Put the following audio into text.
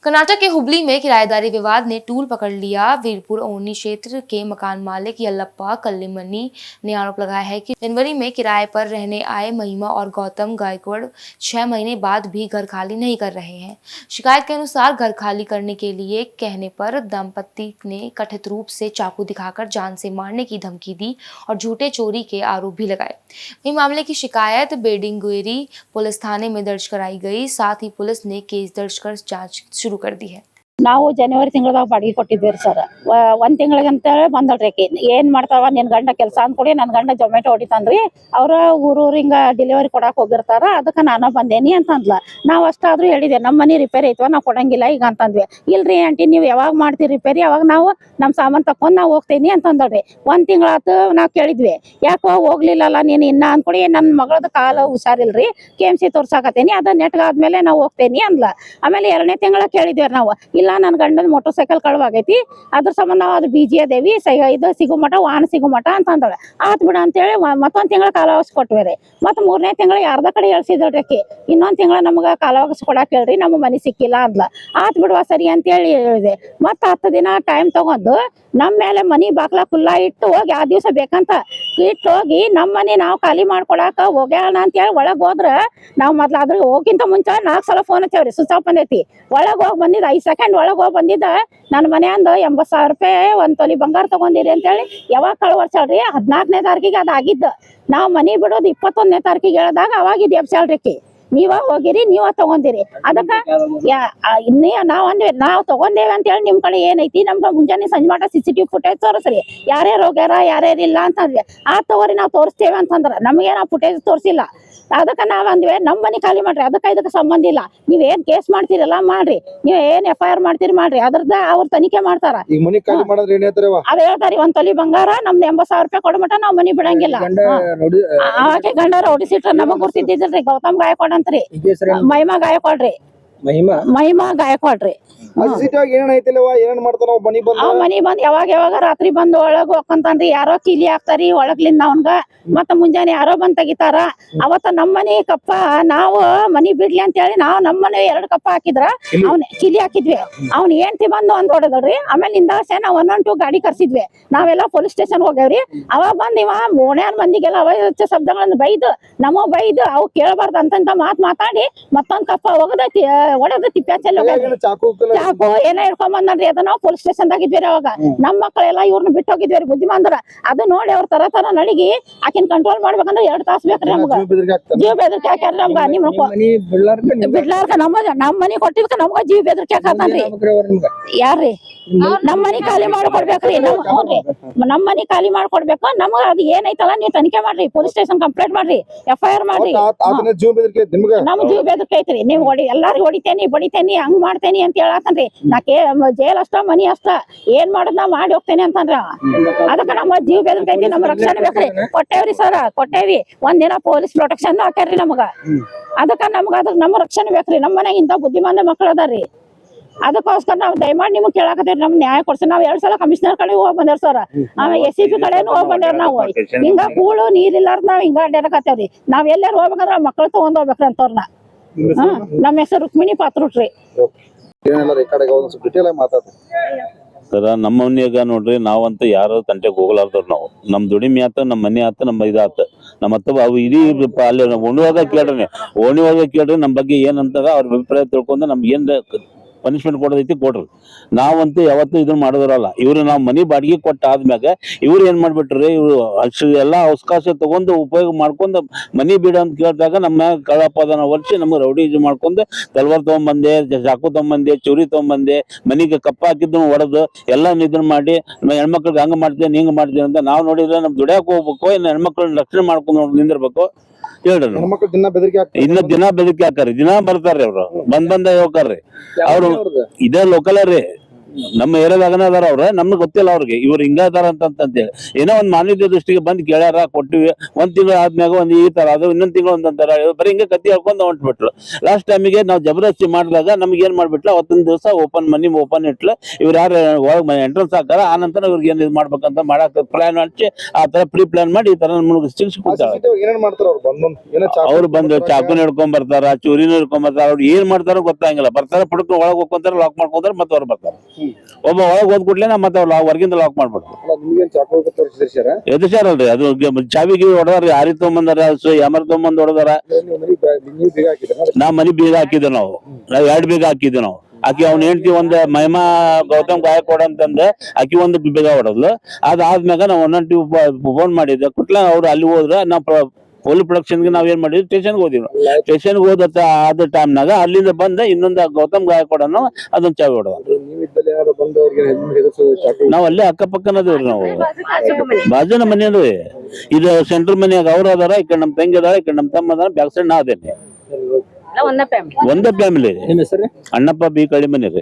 कर्नाटक के हुबली में किराएदारी विवाद ने टूल पकड़ लिया। वीरपुर ओनी क्षेत्र के मकान मालिक यल्लप्पा कल्लिमनी ने आरोप लगाया है कि जनवरी में किराए पर रहने आए महिमा और गौतम गायकवाड़ 6 महीने बाद भी घर खाली नहीं कर रहे हैं। शिकायत के अनुसार घर खाली करने के लिए कहने पर दंपति ने कथित रूप से चाकू दिखाकर जान से मारने की धमकी दी और झूठे चोरी के आरोप भी लगाए। वहीं मामले की शिकायत बेडिंगेरी पुलिस थाने में दर्ज कराई गई। साथ ही पुलिस ने केस दर्ज कर जांच शुरू कर दी है। ನಾವು ಜನವರಿ ತಿಂಗಳದಾಗ ಬಾಡಿಗೆ ಕೊಟ್ಟಿದ್ದೀವಿ ಸರ್. ಒಂದು ತಿಂಗಳಿಗೆ ಅಂತೇಳಿ ಬಂದಳ್ರಿ ಆಕಿ. ಏನು ಮಾಡ್ತಾವ ನಿನ್ನ ಗಂಡ ಕೆಲಸ ಅಂದ್ಕೊಡಿ, ನನ್ನ ಗಂಡ ಜೊಮ್ಯಾಟೊ ಹೊಡಿತಾನ್ರಿ, ಅವ್ರ ಊರು ಹಿಂಗೆ ಡೆಲಿವರಿ ಕೊಡಕ್ಕೆ ಹೋಗಿರ್ತಾರ, ಅದಕ್ಕೆ ನಾನು ಬಂದೇನಿ ಅಂತಂದ್ಲ. ನಾವು ಅಷ್ಟಾದ್ರೂ ಹೇಳಿದೆ ನಮ್ಮ ಮನೆ ರಿಪೇರಿ ಐತವ ನಾವು ಕೊಡಂಗಿಲ್ಲ ಈಗ ಅಂತಂದ್ವಿ. ಇಲ್ರಿ ಆಂಟಿ ನೀವು ಯಾವಾಗ ಮಾಡ್ತೀರಿ ರಿಪೇರಿ ಅವಾಗ ನಾವು ನಮ್ಮ ಸಾಮಾನು ತಕೊಂಡು ನಾವು ಹೋಗ್ತೀನಿ ಅಂತಂದಳ್ರಿ. ಒಂದು ತಿಂಗಳಾತು ನಾವು ಕೇಳಿದ್ವಿ, ಯಾಕೋ ಹೋಗ್ಲಿಲ್ಲಲ್ಲ ನೀನು ಇನ್ನ ಅಂದ್ಕೊಡಿ, ನನ್ನ ಮಗಳದ ಕಾಲು ಹುಷಾರಿಲ್ರಿ KMC ತೋರ್ಸಾಕತ್ತೇನಿ, ಅದ ನೆಟ್ಗಾದ್ಮೇಲೆ ನಾವು ಹೋಗ್ತೇನಿ ಅಂದ್ಲ. ಆಮೇಲೆ 2ನೇ ತಿಂಗಳ ಕೇಳಿದ್ವಿ ನಾವು, ಇಲ್ಲ ನನ್ನ ಗಂಡನ ಮೋಟರ್ ಸೈಕಲ್ ಕಳವಾಗೈತಿ, ಅದ್ರ ಸಂಬಂಧ ನಾವು ಅದು ಬಿಜಿ ಅದೇವಿ ಇದು ಸಿಗು ಮಟ ವಾಹನ ಸಿಗು ಮಟ ಅಂತಂದಳೆ. ಆತ್ ಬಿಡ ಅಂತೇಳಿ ಮತ್ತೊಂದು ತಿಂಗಳ ಕಾಲಾವಕಾಶ ಕೊಟ್ವಿ. ಮತ್ತು 3ನೇ ತಿಂಗಳ ಯಾರ್ದ ಕಡೆ ಹೇಳ್ಸಿದಳ್ರಿ ಆಕಿ, ಇನ್ನೊಂದು ತಿಂಗಳ ನಮ್ಗೆ ಕಾಲಾವಕಾಶ ಕೊಡಾಕ್ ಹೇಳ್ರಿ, ನಮ್ಮ ಮನೆ ಸಿಕ್ಕಿಲ್ಲ ಅಂದ್ಲ. ಆತ್ ಬಿಡುವ ಸರಿ ಅಂತೇಳಿ ಹೇಳಿದೆ. ಮತ್ತು 10 ದಿನ ಟೈಮ್ ತಗೊಂಡು ನಮ್ಮ ಮೇಲೆ ಮನಿ ಬಾಕ್ಲ ಕುಲ್ಲ ಇಟ್ಟು ಹೋಗಿ ಆ ದಿವಸ ಬೇಕಂತ ಇಟ್ಟು ಹೋಗಿ ನಮ್ಮ ಮನೆ ನಾವು ಖಾಲಿ ಮಾಡ್ಕೊಡಾಕ ಹೋಗ್ಯಾಳ ಅಂತೇಳಿ ಒಳಗೆ ಹೋದ್ರ ನಾವು ಮೊದ್ಲು ಅದ್ರ ಹೋಗಿಂತ ಮುಂಚೆ 4 ಸಲ ಫೋನ್ ಹಚ್ಚೇವ್ರಿ, ಸ್ವಿಚ್ ಆಫ್ ಬಂದೈತಿ. ಒಳಗೆ ಹೋಗಿ ಬಂದಿದ್ದ 5 ಸೆಕೆಂಡ್ ಒಳಗೆ ಹೋಗಿ ಬಂದಿದ್ದ ನನ್ನ ಮನೆಯಂದು 80,000 ರೂಪಾಯಿ ಒಂದು ತೊಲಿ ಬಂಗಾರ ತಗೊಂಡಿರಿ ಅಂತೇಳಿ ಯಾವಾಗ ಕಳ್ವರ್ಸಳ್ರಿ. 14ನೇ ತಾರೀಕಿಗೆ ಅದಾಗಿದ್ದು. ನಾವು ಮನೆ ಬಿಡೋದು 21ನೇ ತಾರೀಕಿಗೆ ಹೇಳಿದಾಗ ಅವಾಗಿದ್ದು ಎಬ್ಸಳ್ರಿ. ನೀವ ಹೋಗಿರಿ, ನೀವ ತಗೊಂಡಿರಿ. ಅದಕ್ಕೆ ನಾವ್ ಅಂದ್ವಿ ನಾವು ತಗೊಂಡೇವೆ ಅಂತೇಳಿ ನಿಮ್ ಕಡೆ ಏನೈತಿ ನಮ್ಗೆ ಮುಂಜಾನೆ ಸಂಜೆ ಮಟ CCTV ಫುಟೇಜ್ ತೋರಿಸ್ರಿ, ಯಾರ್ಯಾರು ಹೋಗ್ಯಾರ ಯಾರ್ಯಾರಿಲ್ಲ ಅಂತಂದ್ವಿ. ತಗೋರಿ ನಾವು ತೋರಿಸ್ತೇವೆ ಅಂತಂದ್ರ ನಮ್ಗೆ ನಾವು ಫುಟೇಜ್ ತೋರಿಸಿಲ್ಲ. ಅದಕ್ಕೆ ನಾವ್ ಅಂದ್ವಿ ನಮ್ಮ ಮನೆ ಖಾಲಿ ಮಾಡ್ರಿ, ಅದಕ್ಕೆ ಇದಕ್ಕೆ ಸಂಬಂಧ ಇಲ್ಲ, ನೀವೇನ್ ಕೇಸ್ ಮಾಡ್ತೀರಲ್ಲ ಮಾಡ್ರಿ, ನೀವ್ ಏನ್ FIR ಮಾಡ್ತೀರಿ ಮಾಡ್ರಿ, ಅದ್ರದ್ದು ಅವ್ರ ತನಿಖೆ ಮಾಡ್ತಾರ. ಅದ್ ಹೇಳ್ತಾರಿ, 1 ತೊಲಿ ಬಂಗಾರ ನಮ್ದು 80,000 ರೂಪಾಯಿ ಕೊಡ ಮಟ ನಾವ್ ಮನಿ ಬಿಡಂಗಿಲ್ಲ. ಆಕೆ ಗಂಡಾರ ಹೊಡಿಸಿಟ್ರ ನಮಗ್ ಗುರ್ತಿದ್ದಿಲ್ರಿ, ಗೌತಮ್ ಗಾಯಕವಾಡ್ ಅಂತ್ರಿ, ಮಹಿಮಾ ಗಾಯಕವಾಡ್ರಿ, ಮಹಿಮಾ ಗಾಯಕವಾಡ್ರಿ. ಮನಿ ಬಂದ್ ಯಾವಾಗ ರಾತ್ರಿ ಬಂದ್ ಒಳಗ್ ಹೋಗ್ಕಂತಾನ್ರಿ, ಯಾರೋ ಕೀಲಿ ಹಾಕ್ತಾರಿ ಒಳಗ್ಲಿಂದ ಅವನ್ಗ. ಮತ್ತ ಮುಂಜಾನೆ ಯಾರೋ ಬಂದ್ ತೆಗಿತಾರ. ಅವತ್ತ ನಮ್ಮ ಮನಿ ಕಪ್ಪ ನಾವು ಮನಿ ಬಿಡ್ಲಿ ಅಂತ ಹೇಳಿ ನಾವು ನಮ್ಮ ಮನೆ 2 ಕಪ್ಪ ಹಾಕಿದ್ರ ಅವ್ನ ಕೀಲಿ ಹಾಕಿದ್ವಿ. ಅವ್ನ ಹೆಂಡ್ತಿ ಬಂದು ಒಂದ್ ಹೊಡೆದಳ್ರಿ. ಆಮೇಲೆ ನಿಂದಾಸೆ ನಾವ್ 112 ಗಾಡಿ ಕರ್ಸಿದ್ವಿ. ನಾವೆಲ್ಲ ಪೊಲೀಸ್ ಸ್ಟೇಷನ್ ಹೋಗ್ಯಾವ್ರಿ. ಅವಾಗ ಬಂದ್ ಇವ ಓಣ್ಯಾನ್ ಮಂದಿಗೆಲ್ಲ ಅವಾಚ್ಯ ಶಬ್ದಗಳನ್ನ ಬೈದು ನಮಗ್ ಬೈದು ಅವ್ ಕೇಳಬಾರ್ದು ಅಂತಂತ ಮಾತಾಡಿ ಮತ್ತೊಂದ್ ಕಪ್ಪ ಒಗದೈತಿ ಒಡೆದ ತಿಪ್ಪಾಚಲ್ಲಿ ಚಾಕು ಏನೋ ಹಿಡ್ಕೊಂಡ್ ಬಂದ್ರಿ. ಅದ ನಾವು ಪೊಲೀಸ್ ಸ್ಟೇಷನ್ ಆಗಿದ್ವಿ. ಅವಾಗ ನಮ್ಮ ಮಕ್ಕಳೆಲ್ಲ ಇವ್ರನ್ನ ಬಿಟ್ಟು ಹೋಗಿದ್ವಿ ಬುದ್ಧಿಮಾಂದ್ರ. ಅದು ನೋಡಿ ಅವ್ರ ತರ ನಡಿಗಿ ಆಕಿನ್ ಕಂಟ್ರೋಲ್ ಮಾಡ್ಬೇಕಂದ್ರೆ 2 ತಾಸು ಬೇಕ್ರಿ ನಮ್ಗ. ಜೀವ ಬೆದರಿಕೆ ಹಾಕ್ಯಾರ ನಮ್ಗ. ಬಿಡ್ಲಾರ್ಕ ನಮ್ಮ ಮನಿ ಕೊಟ್ಟಿದ್ಕ ನಮ್ಗ ಜೀವ ಬೆದರಿಕೆ ಹಾಕತಾನ್ರಿ. ಯಾರ್ರಿ ನಮ್ಮ ಮನಿ ಖಾಲಿ ಮಾಡ್ಕೊಡ್ಬೇಕ್ರಿ. ನಮ್ಮ ಮನಿ ಖಾಲಿ ಮಾಡ್ಕೊಡ್ಬೇಕು. ನಮಗ ಅದು ಏನೈತಲ್ಲ ನೀವು ತನಿಖೆ ಮಾಡ್ರಿ, ಪೊಲೀಸ್ ಸ್ಟೇಷನ್ ಕಂಪ್ಲೇಂಟ್ ಮಾಡ್ರಿ, FIR ಮಾಡ್ರಿ. ನಮ್ ಜೀವ ಬೆದರಿಕೆ ಐತ್ರಿ. ನೀವ್ ಎಲ್ಲಾರಿಗೂ ಹೊಡಿತೇನಿ ಬಡಿತೇನಿ ಹಂಗ್ ಮಾಡ್ತೇನಿ ಅಂತ ಹೇಳತ್ತನ್ರಿ. ಜೈಲ್ ಅಷ್ಟ ಮನಿ ಅಷ್ಟ ಏನ್ ಮಾಡೋದ್ ನಾ ಮಾಡಿ ಹೋಗ್ತೇನೆ ಅಂತಂದ್ರ. ಅದಕ್ಕೆ ನಮ್ಮ ಜೀವ ಬೆದರಿಕೆ ಐತಿ, ನಮ್ಮ ರಕ್ಷಣೆ ಬೇಕ್ರಿ. ಕೊಟ್ಟೇವ್ರಿ ಸರ್, ಕೊಟ್ಟೇವಿ. 1 ದಿನ ಪೊಲೀಸ್ ಪ್ರೊಟೆಕ್ಷನ್ ಹಾಕ್ಯಾರ್ರಿ ನಮಗ. ಅದಕ್ಕ ನಮ್ಗ ನಮ್ಮ ರಕ್ಷಣೆ ಬೇಕ್ರಿ. ನಮ್ಮ ಮನ್ಯಾಗ ಇಂತ ಬುದ್ಧಿಮಾಂದ ಮಕ್ಳು ಅದಾರ್ರಿ. ಅದಕ್ಕೋಸ್ಕರ ನಾವು ದಯಮಾಡಿ ನಿಮ್ಗೆ ಕೇಳಾಕತ್ತೇವ್ರಿ, ನಮ್ ನ್ಯಾಯ ಕೊಡ್ಸಿ. ನಾವ್ 2 ಸಲ ಕಮಿಷನರ್ ಕಡೆ ಹೋಗ್ ಬಂದೇವ್ ಸರ್, ಆಮೇಲೆ SCP ಕಡೆನು ಹೋಗ್ ಬಂದೇವ್ರಿ. ನಾವು ಹಿಂಗ ಕೂಳು ನೀರಿಲ್ಲಾರ್ದ ನಾವ್ ಹಿಂಗ ಅಡ್ಡಾಡಕತ್ತೇವ್ರಿ. ನಾವ್ ಎಲ್ಲಾರು ಹೋಗ್ಬೇಕಂದ್ರ ಮಕ್ಳು ತಗೊಂಡ್ ಹೋಗ್ಬೇಕ್ರಿ ಅಂತವ್ರನ್ನ. ನಮ್ಮ ಹೆಸರು ರುಕ್ಮಿಣಿ ಪಾತ್ರುಟ್ರಿ. ಸರ ನಮ್ಮ ಮನ್ಯಾಗ ನೋಡ್ರಿ, ನಾವಂತ ಯಾರು ತಂಟೆಗೆ ಹೋಗ್ಲಾರ್ದವ್ರು. ನಾವು ನಮ್ ದುಡಿಮೆ ಆತ, ನಮ್ಮ ಮನೆ ಆತ, ನಮ್ಮ ಇದಾತ, ನಮ್ಮ ಹತ್ತ ಅವು ಇಡೀ ಅಲ್ಲಿ ಓಣಿವಾಗ ಕೇಳ್ರಿ ನಮ್ ಬಗ್ಗೆ ಏನಂತಾರ ಅವ್ರ ಅಭಿಪ್ರಾಯ ತಿಳ್ಕೊಂಡು ನಮ್ಗೆ ಏನ್ ಪನಿಷ್ಮೆಂಟ್ ಕೊಡೋದೈತಿ ಕೊಡ್ರಿ. ನಾವಂತೂ ಯಾವತ್ತೂ ಇದನ್ನ ಮಾಡೋದ್ರಲ್ಲ. ಇವ್ರು ನಾವು ಮನಿ ಬಾಡಿಗೆ ಕೊಟ್ಟ ಆದ್ಮ್ಯಾಗ ಇವ್ರು ಏನ್ ಮಾಡ್ಬಿಟ್ರಿ, ಇವ್ರು ಎಲ್ಲಾ ಅವಕಾಶ ತಗೊಂಡು ಉಪಯೋಗ ಮಾಡ್ಕೊಂಡು ಮನಿ ಬಿಡ ಅಂತ ಕೇಳಿದಾಗ ನಮ್ಮ ಕಳ್ಳಪದನ ವರ್ಷಿ ನಮ್ಗೆ ರೌಡಿ ಮಾಡ್ಕೊಂಡು ತಲ್ವಾರ್ ತಗೊಂಬಂದೆ, ಚಾಕು ತಗೊಂಬಂದೆ, ಚೂರಿ ತಗೊಂಬಂದೆ, ಮನಿಗೆ ಕಪ್ಪ ಹಾಕಿದ್ದು ಹೊಡೆದು ಎಲ್ಲ ಇದನ್ನ ಮಾಡಿ ಹೆಣ್ಮಕ್ಳಿಗೆ ಹಂಗ ಮಾಡ್ತೇನೆ ಹಿಂಗ ಮಾಡ್ತೇನೆ ಅಂತ ನಾವು ನೋಡಿದ್ರೆ ನಮ್ ದುಡಿಯಾಕ ಹೋಗ್ಬೇಕು, ಇನ್ನು ಹೆಣ್ಮಕ್ಳನ್ನ ರಕ್ಷಣೆ ಮಾಡ್ಕೊಂಡು ನಿಂದಿರ್ಬೇಕು ಹೇಳ್ರಿ. ಇನ್ನ ದಿನ ಬೆದರಿಕೆ ಹಾಕಾರಿ, ದಿನ ಬರ್ತಾರ್ರಿ ಅವ್ರು ಬಂದ ಹೋಗ್ತಾರ್ರಿ. ಅವ್ರು ಇದೇ ಲೋಕಲ್ ರೀ, ನಮ್ಮ ಏರಿಯಾದಾಗನ ಅದಾರ ಅವ್ರ ನಮ್ಗೆ ಗೊತ್ತಿಲ್ಲ ಅವ್ರಿಗೆ ಇವ್ರು ಹಿಂಗ ಅದಾರ ಅಂತೇಳಿ ಏನೋ ಒಂದ್ ಮಾನವೀಯ ದೃಷ್ಟಿಗೆ ಬಂದ್ ಕೇಳ್ಯಾರ ಕೊಟ್ಟಿವಿ ಒಂದ್ ತಿಂಗಳು ಆದ್ಮ್ಯಾಗ ಒಂದ್ ಈ ತರ ಅದು ಇನ್ನೊಂದ್ ತಿಂಗಳು ಒಂದಂತಾರ ಬರೀ ಹಿಂಗ ಕತ್ತಿ ಹೇಳ್ಕೊಂಡ್ ಹೊಂಟ್ಬಿಟ್ರು. ಲಾಸ್ಟ್ ಟೈಮಿಗೆ ನಾವು ಜಬರ್ದಸ್ತಿ ಮಾಡಿದಾಗ ನಮ್ಗೆ ಏನ್ ಮಾಡ್ಬಿಟ್ಲ ಅವತ್ತೊಂದ್ ದಿವಸ ಮನಿ ಓಪನ್ ಇಟ್ಲ ಇವ್ರು ಯಾರು ಒಳಗ್ ಎಂಟ್ರೆನ್ಸ್ ಹಾಕಾರ ಆ ನಂತರ ಇವ್ರಿಗೆ ಏನ್ ಇದು ಮಾಡ್ಬೇಕಂತ ಮಾಡಕ್ ಪ್ಲಾನ್ ಹಚ್ಚಿ ಆ ತರ ಪ್ರೀ ಪ್ಲಾನ್ ಮಾಡಿ ಈ ತರ ನಮ್ಗೆ ಶಿಕ್ಷೆ ಕೊಡ್ತಾರ. ಏನೇನ್ ಮಾಡ್ತಾರ ಅವ್ರು ಬಂದು ಚಾಕುನ ಹಿಡ್ಕೊಂಡ್ ಬರ್ತಾರ, ಚೂರಿನ ಹಿಡ್ಕೊಂಡ್ ಬರ್ತಾರ, ಅವ್ರು ಏನ್ ಮಾಡ್ತಾರೋ ಗೊತ್ತಾಗಿಲ್ಲ. ಬರ್ತಾರ ಪುಡಕ್ ಒಳಗ್ ಹೋಗ್ಕೊಂತಾರ, ಲಾಕ್ ಮಾಡ್ಕೊಂತಾರ, ಮತ್ತೆ ಅವ್ರು ಬರ್ತಾರ. ಒಬ್ಬ ಒಳಗ್ ಹೋದ್ ಕೂಡ್ಲೆ ಮತ್ತೆ ಅವ್ರು ಹೊರಗಿಂದ ಲಾಕ್ ಮಾಡ್ಬಿಡ್ತಾರೆ. ಎದುರ್ಸಾರಲ್ರಿ ಅದು ಚಾವಿಗೆ ಹೊಡೆದಾರ, ಯಾರಿ ತಗೊಂಬಂದಾರ, ಯಾಮರ್ ತಗೊಂಬಂದ್ ಹೊಡೆದಾರ. ನಾ ಮನಿ ಬೀಗ ಹಾಕಿದ್ವಿ ನಾವು 2 ಬೀಗ ಹಾಕಿದ್ವಿ ನಾವು. ಆಕಿ ಅವ್ನ ಹೆಂಡತಿ ಒಂದ್ ಮಹಿಮಾ ಗೌತಮ್ ಗಾಯಕ್ವಾಡ್ ಅಂತಂದ ಆಕಿ ಒಂದು ಬೀಗ ಹೊಡದ್ಲು. ಅದಾದ್ಮ್ಯಾಗ ನಾವ್ ಒಂದೊಂದು ಫೋನ್ ಮಾಡಿದ್ದೆ ಕುಟ್ಲ ಅವ್ರು ಅಲ್ಲಿ ಹೋದ್ರ ನಾವ್ ಪೊಲೀಸ್ ಪ್ರೊಡಕ್ಷನ್ಗೆ ನಾವ್ ಏನ್ ಮಾಡಿದ್ವಿ ಸ್ಟೇಷನ್ಗೆ ಹೋದಿವಿ. ಸ್ಟೇಷನ್ಗೆ ಹೋದ ಆದ ಟೈಮ್ನಾಗ ಅಲ್ಲಿಂದ ಬಂದ ಇನ್ನೊಂದ್ ಗೌತಮ್ ಗಾಯಕ್ವಾಡನ್ನು ಅದೊಂದ್ ಚಾವಿ ಹೊಡೆದ. ನಾವ್ ಅಲ್ಲೇ ಅಕ್ಕಪಕ್ಕನದೇವ್ರಿ ನಾವು ಬಾಜುನ ಮನೆ ಅದ್ರಿ. ಇದು ಸೆಂಟ್ರಲ್ ಮನ್ಯಾಗ ಅವ್ರ ಅದಾರ, ಈ ಕಡೆ ನಮ್ ತಂಗಿ ಅದಾರ, ಈ ಕಡೆ ನಮ್ ತಮ್ಮ ಅದಾರ, ಬ್ಯಾಕ್ ಸೈಡ್ ನಾ ಅದೇನಿ. ಒಂದೇ ಫ್ಯಾಮಿಲಿ. ಅಣ್ಣಪ್ಪ ಬಿ ಕಳಿ ಮನೆ ರೀ.